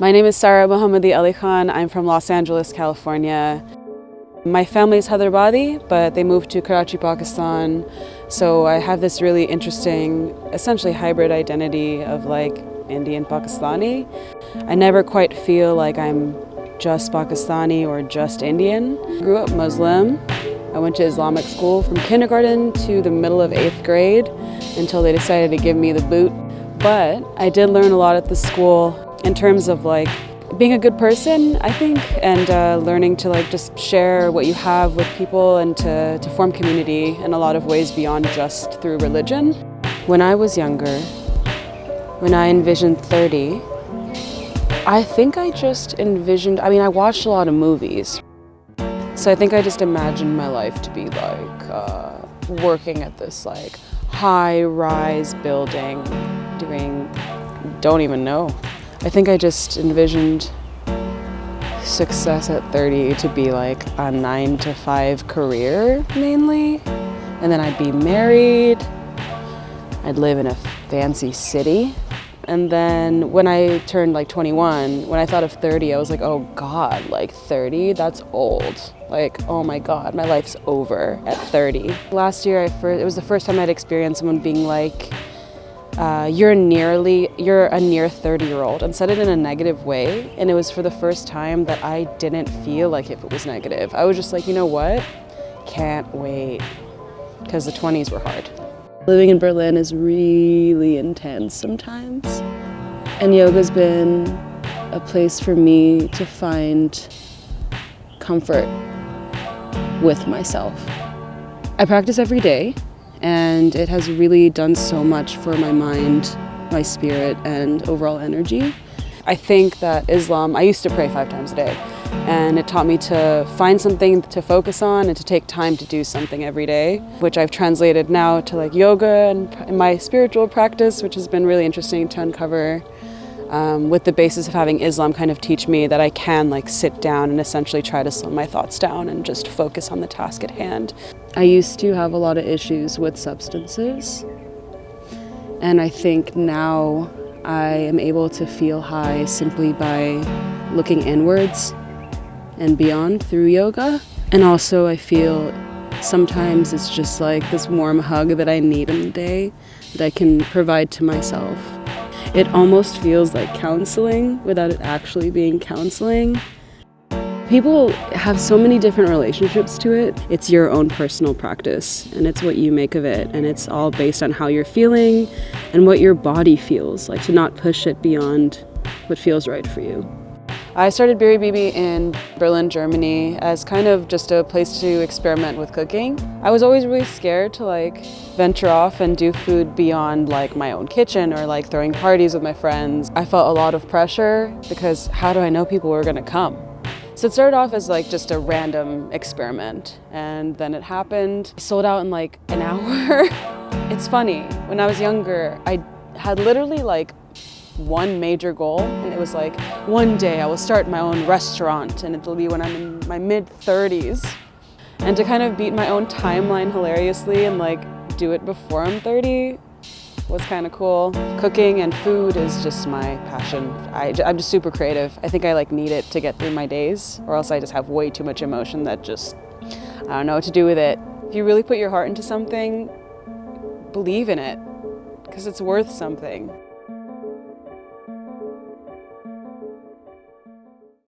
My name is Mohammadi Alikhan. I'm from Los Angeles, California. My family is Hyderabadi, but they moved to Karachi, Pakistan. So I have this really interesting, essentially hybrid identity of like Indian Pakistani. I never quite feel like I'm just Pakistani or just Indian. I grew up Muslim. I went to Islamic school from kindergarten to the middle of 8th grade until they decided to give me the boot. But I did learn a lot at the school in terms of like being a good person, I think, and learning to like just share what you have with people and to form community in a lot of ways beyond just through religion. When I was younger, when I envisioned 30, I think I just envisioned, I watched a lot of movies. So I think I just imagined my life to be like working at this like high-rise building, don't even know. I think I just envisioned success at 30 to be like a 9-to-5 career mainly, and then I'd be married, I'd live in a fancy city. And then when I turned like 21, when I thought of 30, I was like, oh God, like 30, that's old. Like, oh my God, my life's over at 30. Last year, it was the first time I'd experienced someone being like, you're a near 30-year-old, and said it in a negative way. And it was for the first time that I didn't feel like if it was negative. I was just like, you know what? Can't wait. Because the 20s were hard. Living in Berlin is really intense sometimes. And yoga's been a place for me to find comfort with myself. I practice every day, and it has really done so much for my mind, my spirit, and overall energy. I think that Islam, I used to pray 5 times a day, and it taught me to find something to focus on and to take time to do something every day, which I've translated now to like yoga and my spiritual practice, which has been really interesting to uncover, with the basis of having Islam kind of teach me that I can like sit down and essentially try to slow my thoughts down and just focus on the task at hand. I used to have a lot of issues with substances, and I think now I am able to feel high simply by looking inwards and beyond through yoga. And also I feel sometimes it's just like this warm hug that I need in the day that I can provide to myself. It almost feels like counseling without it actually being counseling. People have so many different relationships to it. It's your own personal practice, and it's what you make of it, and it's all based on how you're feeling and what your body feels, like to not push it beyond what feels right for you. I started Biri Bibi in Berlin, Germany as kind of just a place to experiment with cooking. I was always really scared to like venture off and do food beyond like my own kitchen or like throwing parties with my friends. I felt a lot of pressure because how do I know people were gonna come? So it started off as like just a random experiment, and then it happened. I sold out in like an hour. It's funny, when I was younger, I had literally like one major goal, and it was like, one day I will start my own restaurant, and it'll be when I'm in my mid-30s. And to kind of beat my own timeline hilariously and like do it before I'm 30 was kind of cool. Cooking and food is just my passion. I'm just super creative. I think I like need it to get through my days, or else I just have way too much emotion that just, I don't know what to do with it. If you really put your heart into something, believe in it, because it's worth something.